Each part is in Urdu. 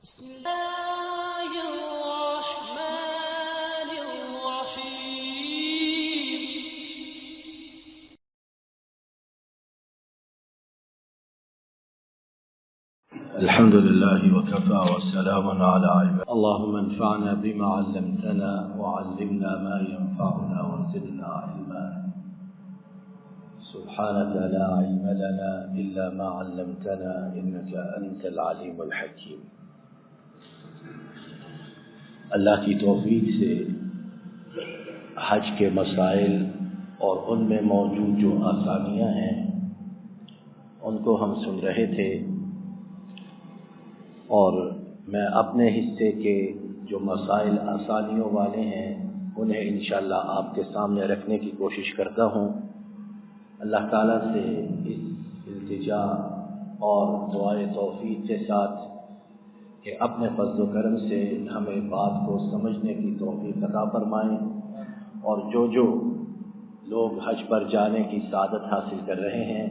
بسم الله الرحمن الرحيم. الحمد لله وكفى وسلام على عباده. اللهم انفعنا بما علمتنا وعلمنا ما ينفعنا وزدنا علما. سبحانك لا علم لنا إلا ما علمتنا إنك أنت العليم الحكيم. اللہ کی توفیق سے حج کے مسائل اور ان میں موجود جو آسانیاں ہیں ان کو ہم سن رہے تھے، اور میں اپنے حصے کے جو مسائل آسانیوں والے ہیں انہیں انشاءاللہ آپ کے سامنے رکھنے کی کوشش کرتا ہوں۔ اللہ تعالیٰ سے اس التجا اور دعائے توفیق کے ساتھ کہ اپنے فضل و کرم سے ہمیں بات کو سمجھنے کی توفیق عطا فرمائیں، اور جو لوگ حج پر جانے کی سعادت حاصل کر رہے ہیں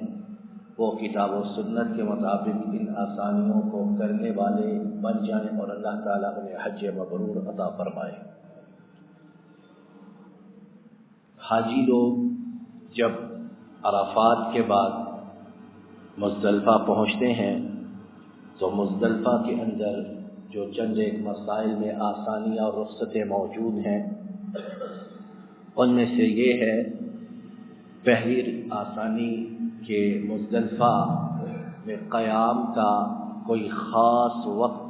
وہ کتاب و سنت کے مطابق ان آسانیوں کو کرنے والے بن جائیں، اور اللہ تعالیٰ انہیں حج مبرور عطا فرمائے۔ حاجی لوگ جب عرفات کے بعد مزدلفہ پہنچتے ہیں تو مزدلفہ کے اندر جو چند ایک مسائل میں آسانیاں اور رخصتیں موجود ہیں ان میں سے یہ ہے، پہلی آسانی کہ مزدلفہ میں قیام کا کوئی خاص وقت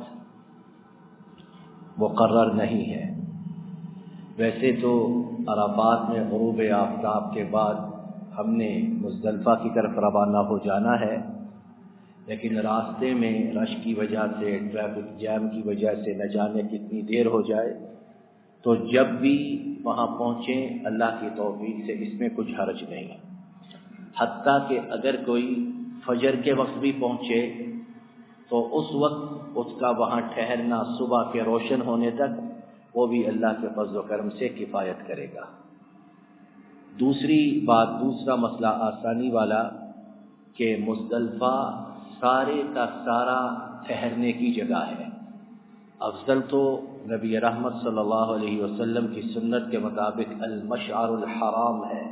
مقرر نہیں ہے۔ ویسے تو عرفات میں غروب آفتاب کے بعد ہم نے مزدلفہ کی طرف روانہ ہو جانا ہے، لیکن راستے میں رش کی وجہ سے، ٹریفک جیم کی وجہ سے نہ جانے کتنی دیر ہو جائے، تو جب بھی وہاں پہنچیں اللہ کی توفیق سے اس میں کچھ حرج نہیں، حتیٰ کہ اگر کوئی فجر کے وقت بھی پہنچے تو اس وقت اس کا وہاں ٹھہرنا صبح کے روشن ہونے تک وہ بھی اللہ کے فضل و کرم سے کفایت کرے گا۔ دوسرا مسئلہ آسانی والا کہ مزدلفہ سارے کا سارا ٹھہرنے کی جگہ ہے۔ افضل تو نبی رحمت صلی اللہ علیہ وسلم کی سنت کے مطابق المشعر الحرام ہے،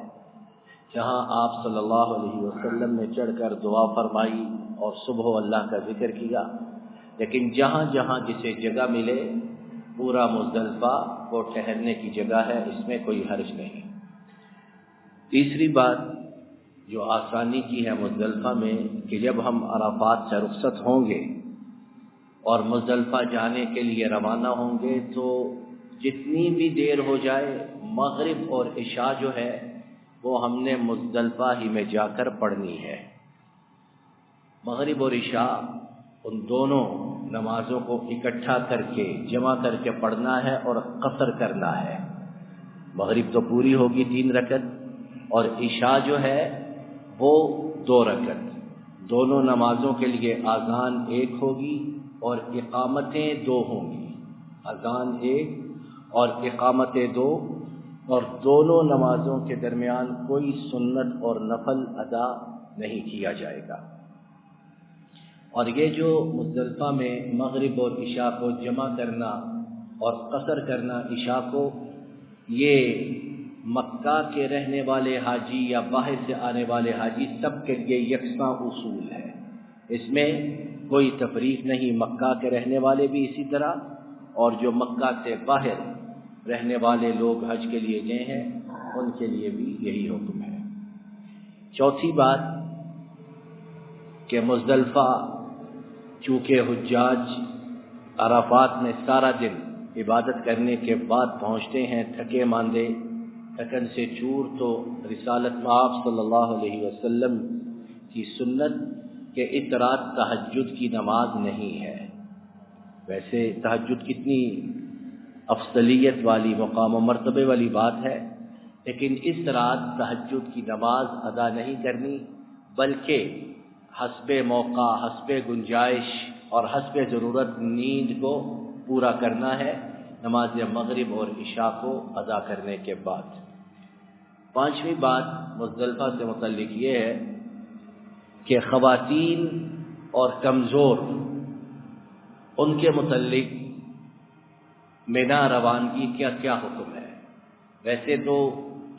جہاں آپ صلی اللہ علیہ وسلم نے چڑھ کر دعا فرمائی اور صبح اللہ کا ذکر کیا، لیکن جہاں جہاں جسے جگہ ملے پورا مزدلفہ وہ ٹھہرنے کی جگہ ہے، اس میں کوئی حرج نہیں۔ تیسری بات جو آسانی کی ہے مزدلفہ میں کہ جب ہم عرفات سے رخصت ہوں گے اور مزدلفہ جانے کے لیے روانہ ہوں گے تو جتنی بھی دیر ہو جائے مغرب اور عشاء جو ہے وہ ہم نے مزدلفہ ہی میں جا کر پڑھنی ہے۔ مغرب اور عشاء ان دونوں نمازوں کو اکٹھا کر کے جمع کر کے پڑھنا ہے اور قصر کرنا ہے۔ مغرب تو پوری ہوگی 3 رکعت، اور عشاء جو ہے وہ 2 رکعت۔ دونوں نمازوں کے لیے اذان 1 ہوگی اور اقامتیں 2 ہوں گی، اذان 1 اور اقامتیں 2، اور دونوں نمازوں کے درمیان کوئی سنت اور نفل ادا نہیں کیا جائے گا۔ اور یہ جو مزدلفہ میں مغرب اور عشاء کو جمع کرنا اور قصر کرنا عشاء کو، یہ مکہ کے رہنے والے حاجی یا باہر سے آنے والے حاجی سب کے لیے یکساں اصول ہے، اس میں کوئی تفریق نہیں۔ مکہ کے رہنے والے بھی اسی طرح، اور جو مکہ سے باہر رہنے والے لوگ حج کے لیے گئے ہیں ان کے لیے بھی یہی حکم ہے۔ چوتھی بات کہ مزدلفہ چونکہ حجاج عرفات میں سارا دن عبادت کرنے کے بعد پہنچتے ہیں تھکے ماندے، تھکن سے چور، تو رسالت آپ صلی اللہ علیہ وسلم کی سنت کہ اس رات تہجد کی نماز نہیں ہے۔ ویسے تہجد کتنی افضلیت والی، مقام و مرتبے والی بات ہے، لیکن اس رات تہجد کی نماز ادا نہیں کرنی، بلکہ حسب موقع، حسب گنجائش اور حسب ضرورت نیند کو پورا کرنا ہے نماز مغرب اور عشاء کو ادا کرنے کے بعد۔ 5ویں بات مزدلفہ سے متعلق یہ ہے کہ خواتین اور کمزور ان کے متعلق مینا روانگی کیا کیا حکم ہے؟ ویسے تو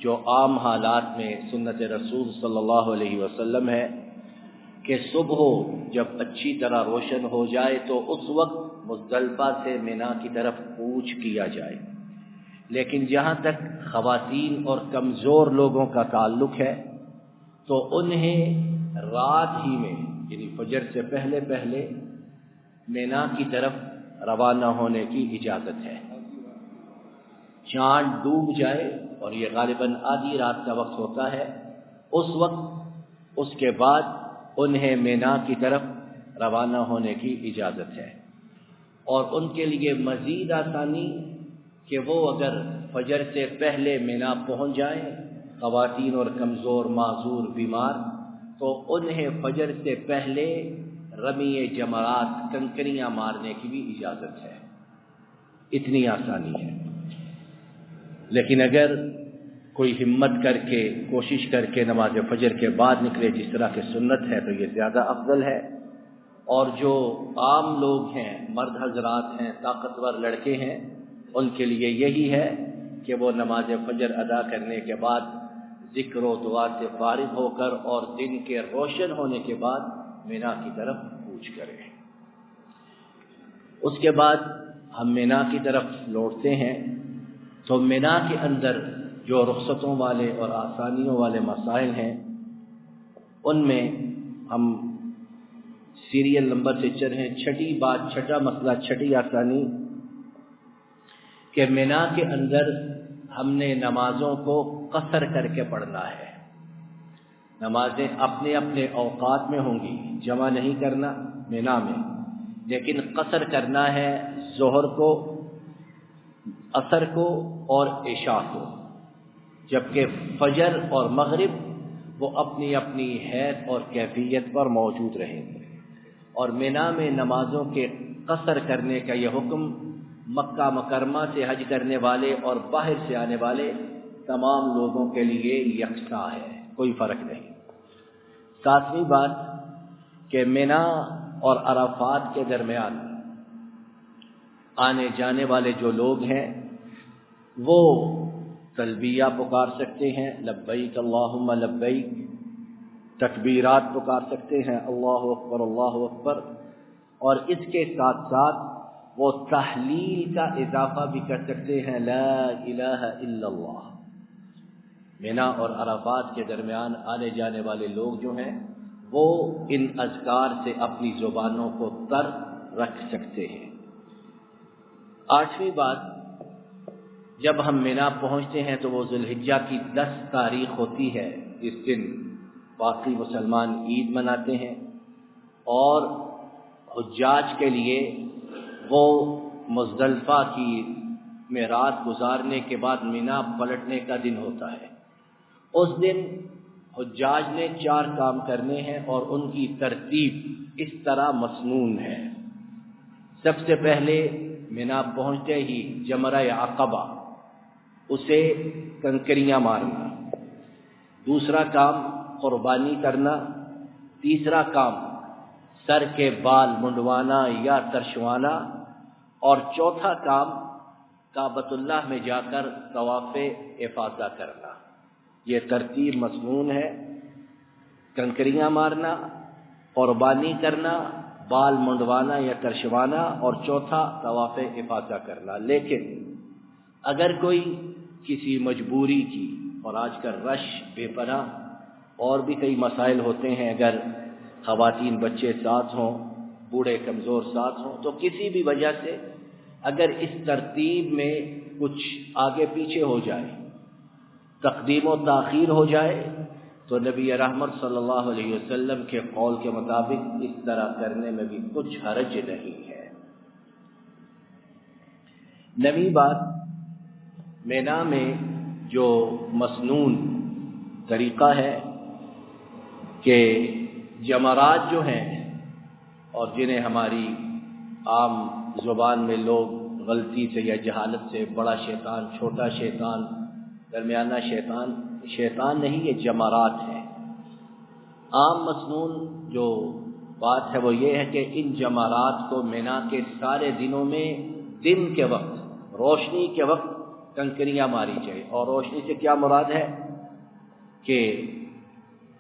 جو عام حالات میں سنت رسول صلی اللہ علیہ وسلم ہے کہ صبح جب اچھی طرح روشن ہو جائے تو اس وقت مزدلفہ سے مینا کی طرف کوچ کیا جائے، لیکن جہاں تک خواتین اور کمزور لوگوں کا تعلق ہے تو انہیں رات ہی میں یعنی فجر سے پہلے پہلے مینا کی طرف روانہ ہونے کی اجازت ہے۔ چاند ڈوب جائے اور یہ غالباً آدھی رات کا وقت ہوتا ہے، اس وقت اس کے بعد انہیں مینا کی طرف روانہ ہونے کی اجازت ہے، اور ان کے لیے مزید آسانی کہ وہ اگر فجر سے پہلے مینا پہنچ جائیں، خواتین اور کمزور معذور بیمار، تو انہیں فجر سے پہلے رمی جمرات کنکریاں مارنے کی بھی اجازت ہے۔ اتنی آسانی ہے۔ لیکن اگر کوئی ہمت کر کے کوشش کر کے نماز فجر کے بعد نکلے جس طرح کی سنت ہے تو یہ زیادہ افضل ہے، اور جو عام لوگ ہیں، مرد حضرات ہیں، طاقتور لڑکے ہیں، ان کے لیے یہی ہے کہ وہ نماز فجر ادا کرنے کے بعد ذکر و دعا سے فارغ ہو کر اور دن کے روشن ہونے کے بعد مینا کی طرف کوچ کریں۔ اس کے بعد ہم مینا کی طرف لوٹتے ہیں تو مینا کے اندر جو رخصتوں والے اور آسانیوں والے مسائل ہیں ان میں ہم سیریل نمبر سے چل رہے ہیں۔ چھٹی بات، چھٹا مسئلہ، چھٹی آسانی کہ مینا کے اندر ہم نے نمازوں کو قصر کر کے پڑھنا ہے۔ نمازیں اپنے اپنے اوقات میں ہوں گی، جمع نہیں کرنا مینا میں، لیکن قصر کرنا ہے ظہر کو، عصر کو اور عشاء کو، جبکہ فجر اور مغرب وہ اپنی اپنی حیث اور کیفیت پر موجود رہیں گے۔ اور مینا میں نمازوں کے قصر کرنے کا یہ حکم مکہ مکرمہ سے حج کرنے والے اور باہر سے آنے والے تمام لوگوں کے لیے یکساں ہے، کوئی فرق نہیں۔ ساتویں بات کہ مینا اور عرفات کے درمیان آنے جانے والے جو لوگ ہیں وہ تلبیہ پکار سکتے ہیں، لبیک اللہم لبیک، تکبیرات پکار سکتے ہیں، اللہ اکبر اللہ اکبر، اور اس کے ساتھ ساتھ وہ تحلیل کا اضافہ بھی کر سکتے ہیں، لا الہ الا اللہ۔ مینا اور عرفات کے درمیان آنے جانے والے لوگ جو ہیں وہ ان اذکار سے اپنی زبانوں کو تر رکھ سکتے ہیں۔ آٹھویں بات، جب ہم مینا پہنچتے ہیں تو وہ ذوالحجہ کی 10 تاریخ ہوتی ہے، اس دن باقی مسلمان عید مناتے ہیں، اور حجاج کے لیے وہ مزدلفہ کی میں رات گزارنے کے بعد مینا پلٹنے کا دن ہوتا ہے۔ اس دن حجاج نے 4 کام کرنے ہیں اور ان کی ترتیب اس طرح مسنون ہے۔ سب سے پہلے مینا پہنچتے ہی جمرہ عقبہ، اسے کنکریاں مارنا، دوسرا کام قربانی کرنا، تیسرا کام سر کے بال منڈوانا یا ترشوانا، اور چوتھا کام کعبۃ اللہ میں جا کر طواف افاضہ کرنا۔ یہ ترتیب مسنون ہے، کنکریاں مارنا، قربانی کرنا، بال منڈوانا یا ترشوانا، اور چوتھا طواف افاضہ کرنا۔ لیکن اگر کوئی کسی مجبوری کی، اور آج کل رش بے پناہ اور بھی کئی مسائل ہوتے ہیں، اگر خواتین بچے ساتھ ہوں، بوڑھے کمزور ساتھ ہوں، تو کسی بھی وجہ سے اگر اس ترتیب میں کچھ آگے پیچھے ہو جائے، تقدیم و تاخیر ہو جائے، تو نبی رحمت صلی اللہ علیہ وسلم کے قول کے مطابق اس طرح کرنے میں بھی کچھ حرج نہیں ہے۔ 9ویں بات، مینا میں جو مسنون طریقہ ہے کہ جمرات جو ہیں اور جنہیں ہماری عام زبان میں لوگ غلطی سے یا جہالت سے بڑا شیطان، چھوٹا شیطان، درمیانہ شیطان، شیطان نہیں، یہ جمرات ہیں۔ عام مسنون جو بات ہے وہ یہ ہے کہ ان جمرات کو مینا کے سارے دنوں میں دن کے وقت روشنی کے وقت کنکریاں ماری جائے. اور روشنی سے کیا مراد ہے کہ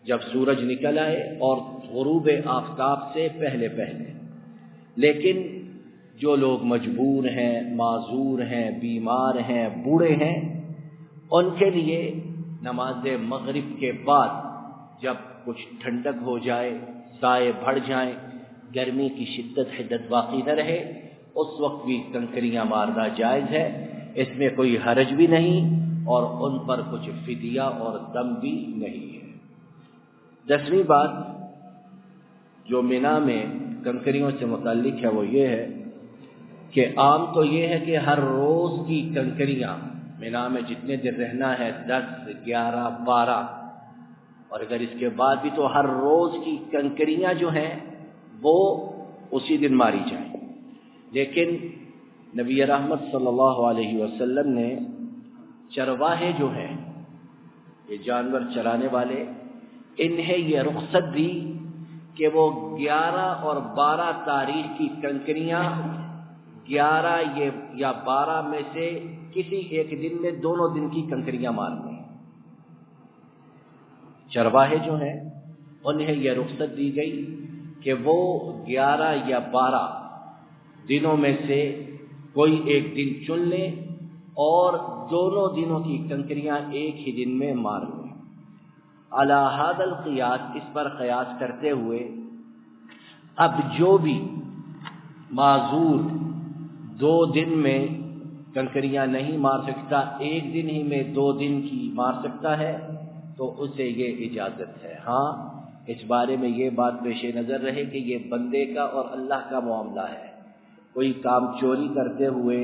جب سورج نکل آئے اور غروب آفتاب سے پہلے پہلے. لیکن جو لوگ مجبور ہیں، معذور ہیں، بیمار ہیں، بوڑھے ہیں، ان کے لیے نماز مغرب کے بعد جب کچھ ٹھنڈک ہو جائے، سائے بڑھ جائیں، گرمی کی شدت حدت باقی نہ رہے، اس وقت بھی کنکریاں مارنا جائز ہے. اس میں کوئی حرج بھی نہیں اور ان پر کچھ فدیہ اور دم بھی نہیں ہے. 10ویں بات جو مینا میں کنکریوں سے متعلق ہے وہ یہ ہے کہ عام تو یہ ہے کہ ہر روز کی کنکریاں مینا میں جتنے دن رہنا ہے 10، 11، 12 اور اگر اس کے بعد بھی تو ہر روز کی کنکریاں جو ہیں وہ اسی دن ماری جائیں. لیکن نبی رحمت صلی اللہ علیہ وسلم نے چرواہے جو ہیں، یہ جانور چرانے والے، انہیں یہ رخصت دی کہ وہ 11 اور 12 تاریخ کی کنکریاں 11 یا 12 میں سے کسی ایک دن میں دونوں دن کی کنکریاں مار دیں. چرواہے جو ہیں انہیں یہ رخصت دی گئی کہ وہ 11 یا 12 دنوں میں سے کوئی ایک دن چن لیں اور دونوں دنوں کی کنکریاں ایک ہی دن میں مار لیں. علی ھذا القیاس، اس پر قیاس کرتے ہوئے اب جو بھی معذور 2 دن میں کنکریاں نہیں مار سکتا، ایک دن ہی میں 2 دن کی مار سکتا ہے تو اسے یہ اجازت ہے. ہاں اس بارے میں یہ بات پیش نظر رہے کہ یہ بندے کا اور اللہ کا معاملہ ہے. کوئی کام چوری کرتے ہوئے،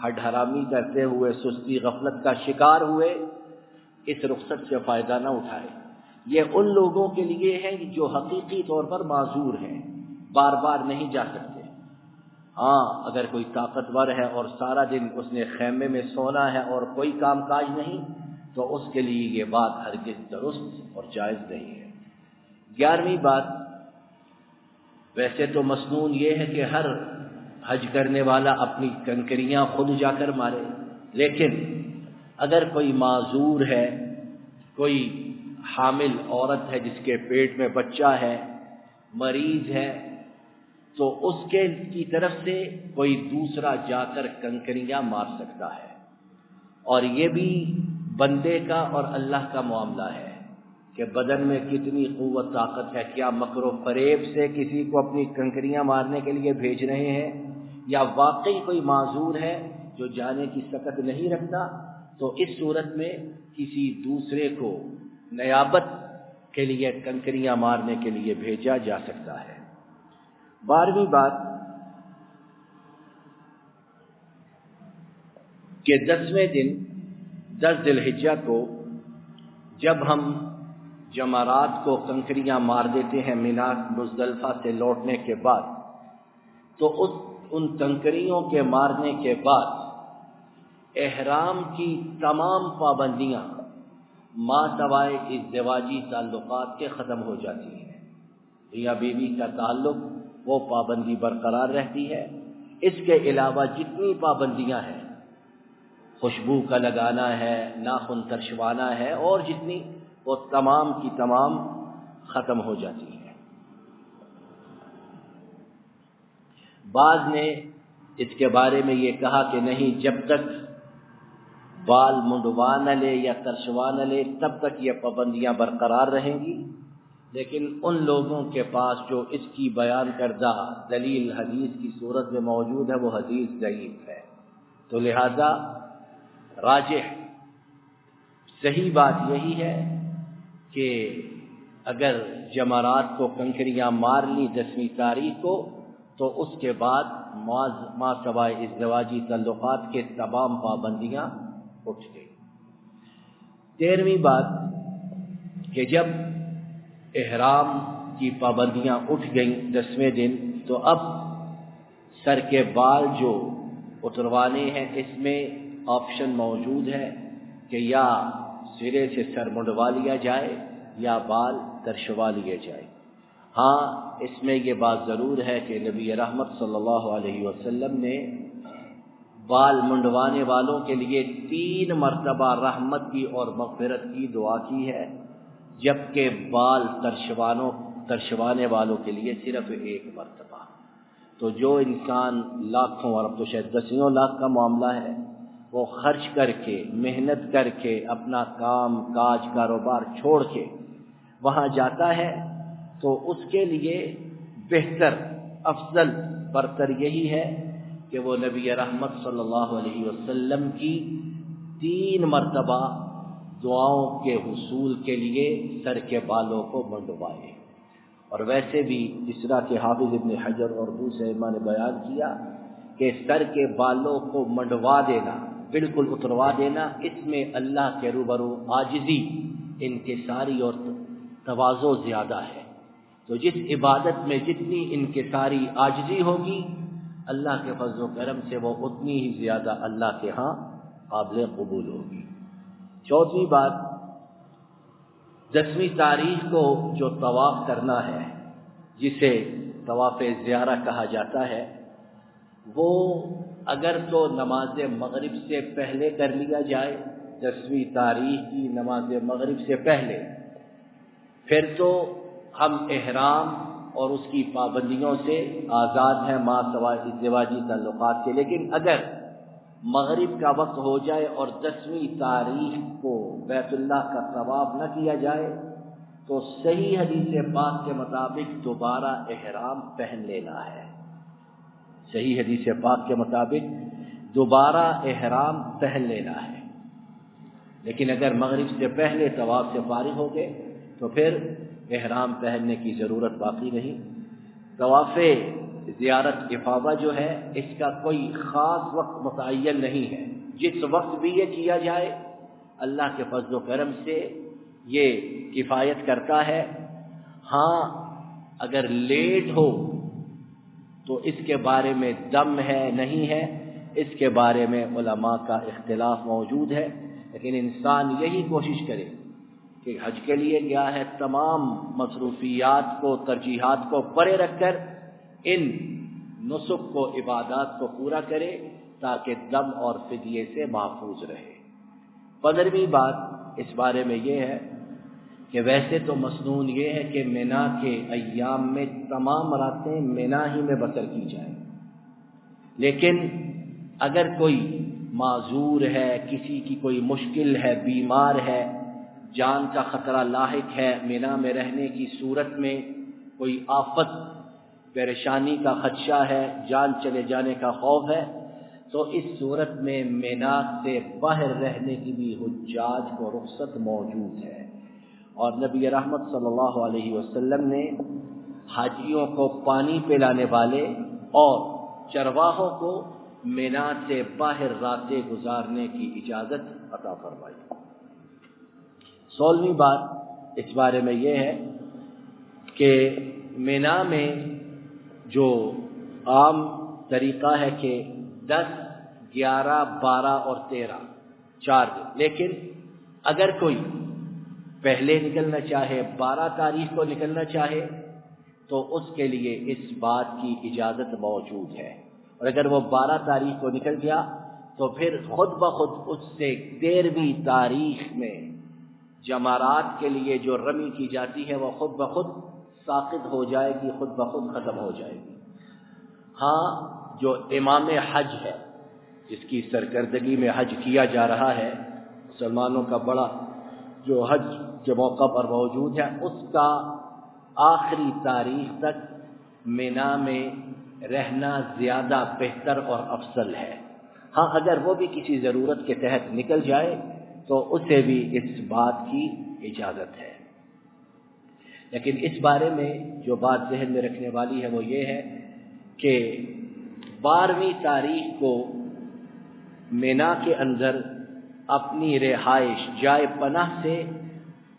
ہڈ حرامی کرتے ہوئے، سستی غفلت کا شکار ہوئے، اس رخصت سے فائدہ نہ اٹھائے. یہ ان لوگوں کے لیے ہے جو حقیقی طور پر معذور ہیں، بار بار نہیں جا سکتے. ہاں اگر کوئی طاقتور ہے اور سارا دن اس نے خیمے میں سونا ہے اور کوئی کام کاج نہیں تو اس کے لیے یہ بات ہرگز درست اور جائز نہیں ہے. 11ویں بات، ویسے تو مسنون یہ ہے کہ ہر حج کرنے والا اپنی کنکریاں خود جا کر مارے، لیکن اگر کوئی معذور ہے، کوئی حامل عورت ہے جس کے پیٹ میں بچہ ہے، مریض ہے، تو اس کے کی طرف سے کوئی دوسرا جا کر کنکریاں مار سکتا ہے. اور یہ بھی بندے کا اور اللہ کا معاملہ ہے کہ بدن میں کتنی قوت طاقت ہے. کیا مکر و فریب سے کسی کو اپنی کنکریاں مارنے کے لیے بھیج رہے ہیں، یا واقعی کوئی معذور ہے جو جانے کی سکت نہیں رکھتا، تو اس صورت میں کسی دوسرے کو نیابت کے لیے کنکریاں مارنے کے لیے بھیجا جا سکتا ہے. 12ویں بات کہ 10ویں دن 10 ذی الحجہ کو جب ہم جمرات کو کنکریاں مار دیتے ہیں مینا مزدلفہ سے لوٹنے کے بعد، تو ان کنکریوں کے مارنے کے بعد احرام کی تمام پابندیاں ما سوائے ازدواجی تعلقات کے ختم ہو جاتی ہیں. میاں بیوی کا تعلق وہ پابندی برقرار رہتی ہے. اس کے علاوہ جتنی پابندیاں ہیں، خوشبو کا لگانا ہے، ناخن ترشوانا ہے، اور جتنی، وہ تمام کی تمام ختم ہو جاتی ہیں. بعض نے اس کے بارے میں یہ کہا کہ نہیں، جب تک بال منڈوا نہ لے یا ترشوا نہ لے تب تک یہ پابندیاں برقرار رہیں گی. لیکن ان لوگوں کے پاس جو اس کی بیان کردہ دلیل حدیث کی صورت میں موجود ہے وہ حدیث ضعیف ہے، تو لہذا راجح صحیح بات یہی ہے کہ اگر جمرات کو کنکریاں مار لی 10ویں تاریخ کو، تو اس کے بعد ما سوائے ازدواجی تعلقات کے تمام پابندیاں اٹھ گئی. 13ویں بات کہ جب احرام کی پابندیاں اٹھ گئیں 10ویں دن، تو اب سر کے بال جو اتروانے ہیں اس میں آپشن موجود ہے کہ یا سرے سے سر منڈوا لیا جائے یا بال ترشوا لیے جائے. ہاں اس میں یہ بات ضرور ہے کہ نبی رحمت صلی اللہ علیہ وسلم نے بال منڈوانے والوں کے لیے 3 مرتبہ رحمت کی اور مغفرت کی دعا کی ہے، جبکہ بال ترشوانے والوں کے لیے صرف 1 مرتبہ۔ تو جو انسان لاکھوں اور اب تو شاید دسیوں لاکھ کا معاملہ ہے، وہ خرچ کر کے محنت کر کے اپنا کام کاج کاروبار چھوڑ کے وہاں جاتا ہے، تو اس کے لیے بہتر افضل برتر یہی ہے کہ وہ نبی رحمت صلی اللہ علیہ وسلم کی 3 مرتبہ دعاؤں کے حصول کے لیے سر کے بالوں کو منڈوائے۔ اور ویسے بھی جس طرح کہ حافظ ابن حجر اور دوسرے علماء نے بیان کیا کہ سر کے بالوں کو منڈوا دینا، بالکل اتروا دینا، اس میں اللہ کے روبرو عاجزی، انکساری اور تواضع زیادہ ہے۔ تو جس عبادت میں جتنی انکساری عاجزی ہوگی، اللہ کے فضل و کرم سے وہ اتنی ہی زیادہ اللہ کے ہاں قابل قبول ہوگی۔ 4ویں بات، 10ویں تاریخ کو جو طواف کرنا ہے، جسے طواف زیارہ کہا جاتا ہے، وہ اگر تو نماز مغرب سے پہلے کر لیا جائے، 10ویں تاریخ کی نماز مغرب سے پہلے، پھر تو ہم احرام اور اس کی پابندیوں سے آزاد ہیں ما سوائے ازدواجی تعلقات کے۔ لیکن اگر مغرب کا وقت ہو جائے اور 10ویں تاریخ کو بیت اللہ کا طواف نہ کیا جائے، تو صحیح حدیث پاک کے مطابق دوبارہ احرام پہن لینا ہے۔ صحیح حدیث پاک کے مطابق دوبارہ احرام پہن لینا ہے۔ لیکن اگر مغرب سے پہلے طواف سے فارغ ہو گئے تو پھر احرام پہننے کی ضرورت باقی نہیں۔ طواف زیارت افاضہ جو ہے، اس کا کوئی خاص وقت متعین نہیں ہے، جس وقت بھی یہ کیا جائے اللہ کے فضل و کرم سے یہ کفایت کرتا ہے۔ ہاں اگر لیٹ ہو تو اس کے بارے میں دم ہے نہیں ہے، اس کے بارے میں علماء کا اختلاف موجود ہے، لیکن انسان یہی کوشش کرے کہ حج کے لیے گیا ہے، تمام مصروفیات کو ترجیحات کو پرے رکھ کر ان نسک کو عبادات کو پورا کرے تاکہ دم اور فدیے سے محفوظ رہے۔ 15ویں بات اس بارے میں یہ ہے کہ ویسے تو مسنون یہ ہے کہ منا کے ایام میں تمام راتیں منا ہی میں بسر کی جائیں، لیکن اگر کوئی معذور ہے، کسی کی کوئی مشکل ہے، بیمار ہے، جان کا خطرہ لاحق ہے، منا میں رہنے کی صورت میں کوئی آفت پریشانی کا خدشہ ہے، جان چلے جانے کا خوف ہے، تو اس صورت میں منا سے باہر رہنے کی بھی حجاج کو رخصت موجود ہے۔ اور نبی رحمت صلی اللہ علیہ وسلم نے حاجیوں کو پانی پلانے والے اور چرواہوں کو منا سے باہر راتیں گزارنے کی اجازت عطا فرمائی۔ 16ویں بات اس بارے میں یہ ہے کہ منا میں جو عام طریقہ ہے کہ 10، 11، 12 اور 13 4 دن، لیکن اگر کوئی پہلے نکلنا چاہے، 12 تاریخ کو نکلنا چاہے، تو اس کے لیے اس بات کی اجازت موجود ہے، اور اگر وہ 12 تاریخ کو نکل گیا تو پھر خود بخود اس سے 13ویں تاریخ میں جمرات کے لیے جو رمی کی جاتی ہے وہ خود بخود ساقط ہو جائے گی، خود بخود ختم ہو جائے گی۔ ہاں جو امام حج ہے، جس کی سرکردگی میں حج کیا جا رہا ہے، مسلمانوں کا بڑا جو حج کے موقع پر موجود ہے، اس کا آخری تاریخ تک منا میں رہنا زیادہ بہتر اور افضل ہے۔ ہاں اگر وہ بھی کسی ضرورت کے تحت نکل جائے تو اسے بھی اس بات کی اجازت ہے، لیکن اس بارے میں جو بات ذہن میں رکھنے والی ہے وہ یہ ہے کہ 12ویں تاریخ کو منا کے اندر اپنی رہائش جائے پناہ سے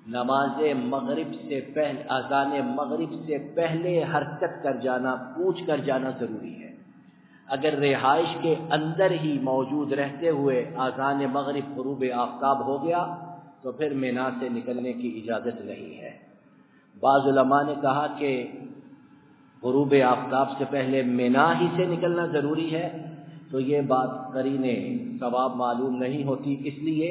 نماز مغرب سے پہلے، اذان مغرب سے پہلے حرکت کر جانا، کوچ کر جانا ضروری ہے۔ اگر رہائش کے اندر ہی موجود رہتے ہوئے اذان مغرب غروب آفتاب ہو گیا تو پھر منا سے نکلنے کی اجازت نہیں ہے۔ بعض علماء نے کہا کہ غروب آفتاب سے پہلے مینا ہی سے نکلنا ضروری ہے، تو یہ بات قرینے ثواب معلوم نہیں ہوتی، اس لیے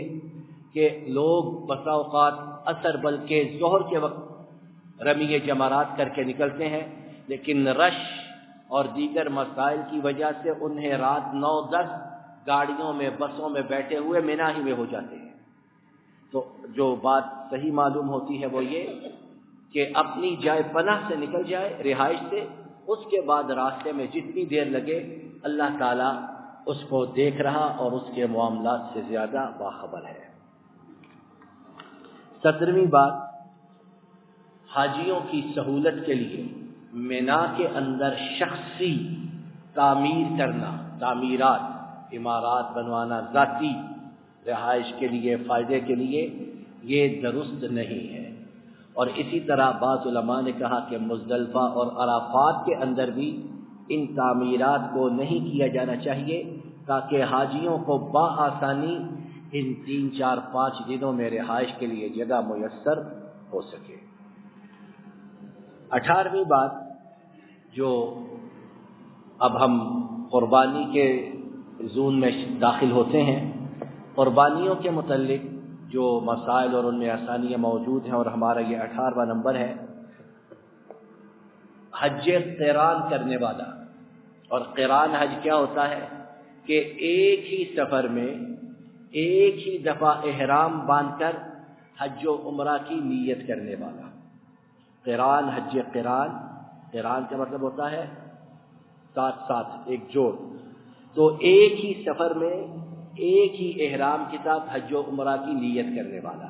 کہ لوگ بسا اوقات عصر بلکہ ظہر کے وقت رمی جمرات کر کے نکلتے ہیں، لیکن رش اور دیگر مسائل کی وجہ سے انہیں رات 9-10 گاڑیوں میں بسوں میں بیٹھے ہوئے مینا ہی میں ہو جاتے ہیں۔ تو جو بات صحیح معلوم ہوتی ہے وہ یہ کہ اپنی جائے پناہ سے نکل جائے، رہائش سے، اس کے بعد راستے میں جتنی دیر لگے اللہ تعالیٰ اس کو دیکھ رہا اور اس کے معاملات سے زیادہ باخبر ہے۔ 17ویں بات، حاجیوں کی سہولت کے لیے مینا کے اندر شخصی تعمیر کرنا، تعمیرات، عمارات بنوانا ذاتی رہائش کے لیے، فائدے کے لیے، یہ درست نہیں ہے۔ اور اسی طرح بعض علماء نے کہا کہ مزدلفہ اور عرفات کے اندر بھی ان تعمیرات کو نہیں کیا جانا چاہیے، تاکہ حاجیوں کو بآسانی ان 3-4-5 دنوں میں رہائش کے لیے جگہ میسر ہو سکے۔ 18ویں بات، جو اب ہم قربانی کے زون میں داخل ہوتے ہیں، قربانیوں کے متعلق جو مسائل اور ان میں آسانیاں موجود ہیں، اور ہمارا یہ 18واں نمبر ہے۔ حج قران کرنے والا، اور قران حج کیا ہوتا ہے کہ ایک ہی سفر میں ایک ہی دفعہ احرام باندھ کر حج و عمرہ کی نیت کرنے والا۔ قران، حج قران، قران کا مطلب ہوتا ہے ساتھ ساتھ، ایک جوڑ، تو ایک ہی سفر میں ایک ہی احرام کے ساتھ حج و عمرہ کی نیت کرنے والا۔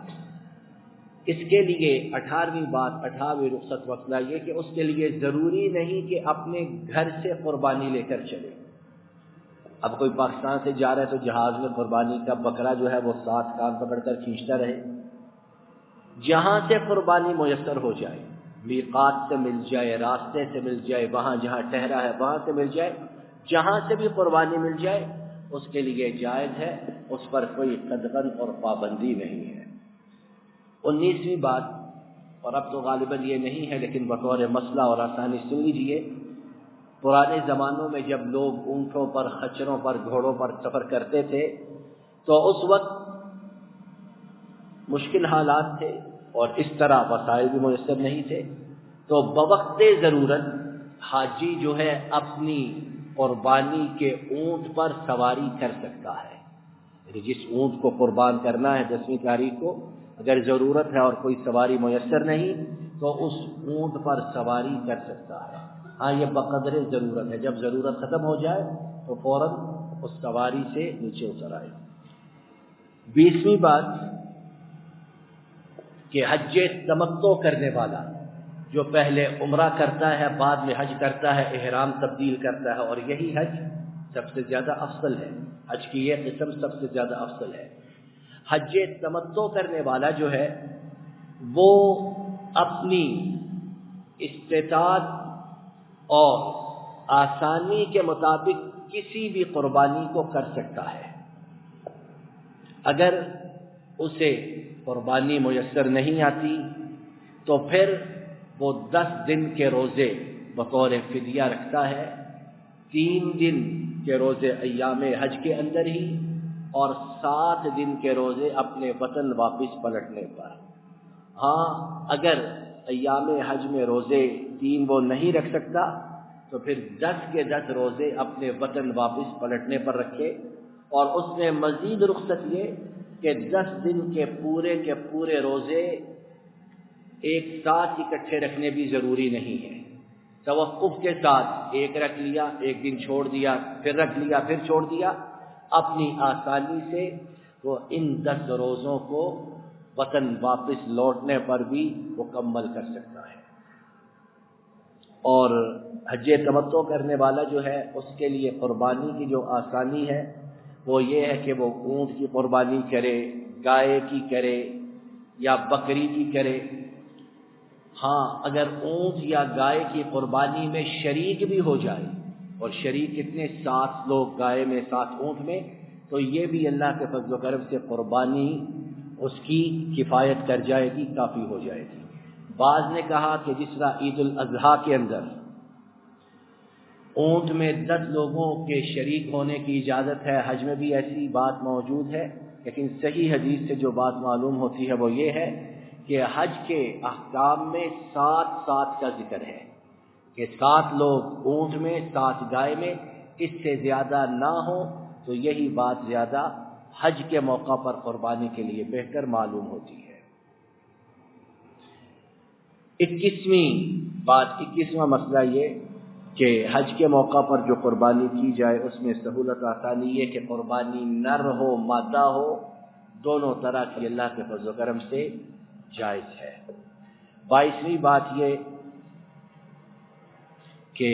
اس کے لیے 18ویں بات، 18ویں رخصت مسئلہ یہ کہ اس کے لیے ضروری نہیں کہ اپنے گھر سے قربانی لے کر چلے۔ اب کوئی پاکستان سے جا رہا ہے تو جہاز میں قربانی کا بکرا جو ہے وہ ساتھ کان پکڑ کر کھینچتا رہے۔ جہاں سے قربانی میسر ہو جائے، میقات سے مل جائے، راستے سے مل جائے، وہاں جہاں ٹھہرا ہے وہاں سے مل جائے، جہاں سے بھی قربانی مل جائے اس کے لیے جائز ہے، اس پر کوئی قدغن اور پابندی نہیں ہے۔ 19ویں بات، اور اب تو غالباً یہ نہیں ہے لیکن بطور مسئلہ اور آسانی سن لیجیے، پرانے زمانوں میں جب لوگ اونٹوں پر، خچروں پر، گھوڑوں پر سفر کرتے تھے تو اس وقت مشکل حالات تھے اور اس طرح وسائل بھی میسر نہیں تھے، تو بوقت ضرورت حاجی جو ہے اپنی قربانی کے اونٹ پر سواری کر سکتا ہے۔ یعنی جس اونٹ کو قربان کرنا ہے 10ویں تاریخ کو، اگر ضرورت ہے اور کوئی سواری میسر نہیں تو اس اونٹ پر سواری کر سکتا ہے۔ ہاں، یہ بقدر ضرورت ہے، جب ضرورت ختم ہو جائے تو فوراً اس سواری سے نیچے اتر آئے۔ 20ویں بات کہ حج تمتع کرنے والا جو پہلے عمرہ کرتا ہے بعد میں حج کرتا ہے، احرام تبدیل کرتا ہے، اور یہی حج سب سے زیادہ افضل ہے، حج کی یہ قسم سب سے زیادہ افضل ہے۔ حج تمتع کرنے والا جو ہے وہ اپنی استطاعت اور آسانی کے مطابق کسی بھی قربانی کو کر سکتا ہے۔ اگر اسے قربانی میسر نہیں آتی تو پھر وہ 10 دن کے روزے بطور فدیہ رکھتا ہے، 3 دن کے روزے ایام حج کے اندر ہی، اور 7 دن کے روزے اپنے وطن واپس پلٹنے پر۔ ہاں، اگر ایام حج میں روزے 3 وہ نہیں رکھ سکتا تو پھر 10 کے 10 روزے اپنے وطن واپس پلٹنے پر رکھے، اور اس میں مزید رخصت یہ کہ 10 دن کے پورے روزے ایک ساتھ اکٹھے رکھنے بھی ضروری نہیں ہے، توقف کے ساتھ ایک رکھ لیا، ایک دن چھوڑ دیا، پھر رکھ لیا، پھر چھوڑ دیا، اپنی آسانی سے وہ ان 10 روزوں کو وطن واپس لوٹنے پر بھی مکمل کر سکتا ہے۔ اور حج تمتع کرنے والا جو ہے اس کے لیے قربانی کی جو آسانی ہے وہ یہ ہے کہ وہ اونٹ کی قربانی کرے، گائے کی کرے یا بکری کی کرے۔ ہاں، اگر اونٹ یا گائے کی قربانی میں شریک بھی ہو جائے، اور شریک کتنے، 7 لوگ گائے میں 7 اونٹ میں، تو یہ بھی اللہ کے فضل و کرم سے قربانی اس کی کفایت کر جائے گی، کافی ہو جائے گی۔ بعض نے کہا کہ جس طرح عید الاضحیٰ کے اندر اونٹ میں 10 لوگوں کے شریک ہونے کی اجازت ہے، حج میں بھی ایسی بات موجود ہے، لیکن صحیح حدیث سے جو بات معلوم ہوتی ہے وہ یہ ہے کہ حج کے احکام میں 7 کا ذکر ہے کہ 7 لوگ اونٹ میں 7 گائے میں، اس سے زیادہ نہ ہو، تو یہی بات زیادہ حج کے موقع پر قربانی کے لیے بہتر معلوم ہوتی ہے۔ 21واں مسئلہ یہ کہ حج کے موقع پر جو قربانی کی جائے اس میں سہولت آسانی یہ کہ قربانی نر ہو مادہ ہو، دونوں طرح کی اللہ کے فضل و کرم سے جائز ہے۔ 22ویں بات یہ کہ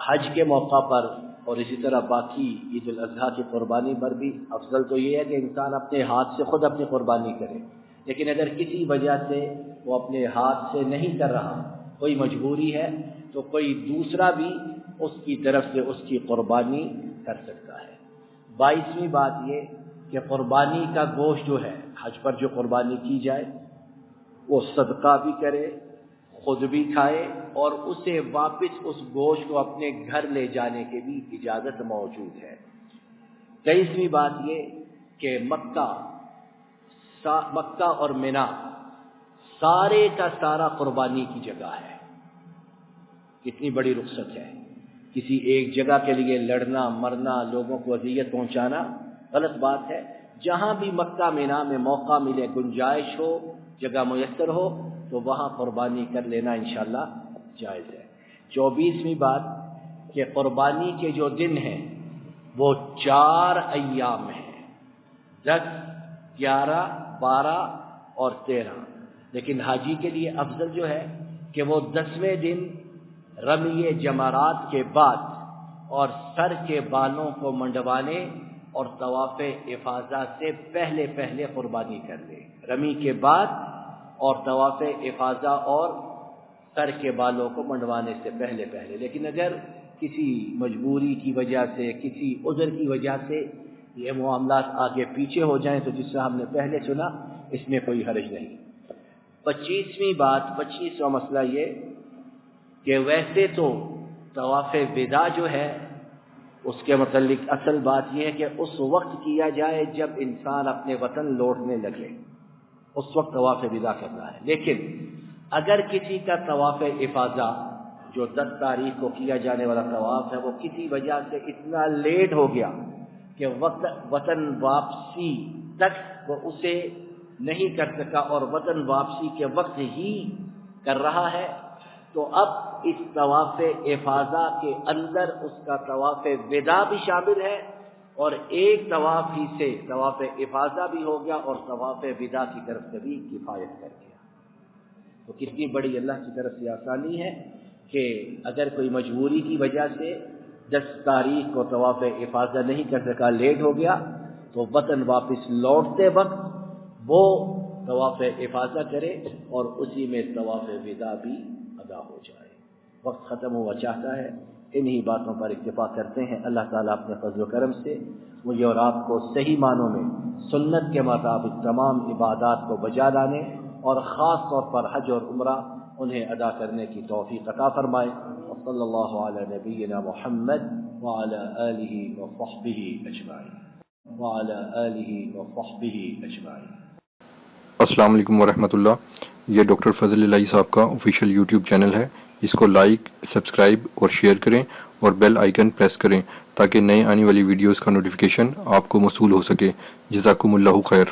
حج کے موقع پر اور اسی طرح باقی عید الاضحیٰ کی قربانی پر بھی افضل تو یہ ہے کہ انسان اپنے ہاتھ سے خود اپنی قربانی کرے، لیکن اگر کسی وجہ سے وہ اپنے ہاتھ سے نہیں کر رہا، کوئی مجبوری ہے، تو کوئی دوسرا بھی اس کی طرف سے اس کی قربانی کر سکتا ہے۔ 22ویں بات یہ کہ قربانی کا گوشت جو ہے، حج پر جو قربانی کی جائے وہ صدقہ بھی کرے، خود بھی کھائے، اور اسے واپس اس گوشت کو اپنے گھر لے جانے کی بھی اجازت موجود ہے۔ 23ویں بات یہ کہ مکہ اور منا سارے کا سارا قربانی کی جگہ ہے۔ کتنی بڑی رخصت ہے، کسی ایک جگہ کے لیے لڑنا مرنا، لوگوں کو اذیت پہنچانا غلط بات ہے۔ جہاں بھی مکہ منا میں موقع ملے، گنجائش ہو، جگہ میسر ہو، تو وہاں قربانی کر لینا انشاءاللہ جائز ہے۔ 24ویں بات کہ قربانی کے جو دن ہیں وہ 4 ایام ہیں، 10 11 12 اور 13، لیکن حاجی کے لیے افضل جو ہے کہ وہ 10ویں دن رمی جمرات کے بعد اور سر کے بالوں کو منڈوانے اور طواف افاضہ سے پہلے قربانی کر لے، رمی کے بعد اور طواف افاضہ اور سر کے بالوں کو منڈوانے سے پہلے۔ لیکن اگر کسی مجبوری کی وجہ سے، کسی عذر کی وجہ سے یہ معاملات آگے پیچھے ہو جائیں تو جس سے ہم نے پہلے سنا، اس میں کوئی حرج نہیں۔ 25واں مسئلہ یہ کہ ویسے تو طواف وداع جو ہے اس کے متعلق اصل بات یہ ہے کہ اس وقت کیا جائے جب انسان اپنے وطن لوٹنے لگے، اس وقت طواف وداع کرنا ہے۔ لیکن اگر کسی کا طواف افاضہ جو 10 تاریخ کو کیا جانے والا طواف ہے وہ کسی وجہ سے اتنا لیٹ ہو گیا کہ وطن واپسی تک وہ اسے نہیں کر سکا اور وطن واپسی کے وقت ہی کر رہا ہے، تو اب اس طواف افاضہ کے اندر اس کا طواف وداع بھی شامل ہے، اور ایک طواف ہی سے طواف افاضہ بھی ہو گیا اور طواف وداع کی طرف سے بھی کفایت کر گیا۔ تو کتنی بڑی اللہ کی طرف سے آسانی ہے کہ اگر کوئی مجبوری کی وجہ سے 10 تاریخ کو طواف افاضہ نہیں کر سکا، لیٹ ہو گیا، تو وطن واپس لوٹتے وقت وہ طواف افاضہ کرے اور اسی میں طواف وداع بھی ادا ہو جائے۔ وقت ختم ہوا چاہتا ہے، انہی باتوں پر اکتفا کرتے ہیں۔ اللہ تعالیٰ اپنے فضل و کرم سے مجھے اور آپ کو صحیح معنوں میں سنت کے مطابق تمام عبادات کو بجا لانے اور خاص طور پر حج اور عمرہ انہیں ادا کرنے کی توفیق عطا فرمائے۔ وصلی اللہ علی نبینا محمد وعلی آلہ وصحبہ اجمعین۔ السلام علیکم ورحمۃ اللہ۔ یہ ڈاکٹر فضل الہی صاحب کا آفیشیل یوٹیوب چینل ہے، اس کو لائک، سبسکرائب اور شیئر کریں اور بیل آئیکن پریس کریں تاکہ نئے آنے والی ویڈیوز کا نوٹیفیکیشن آپ کو موصول ہو سکے۔ جزاکم اللہ خیر۔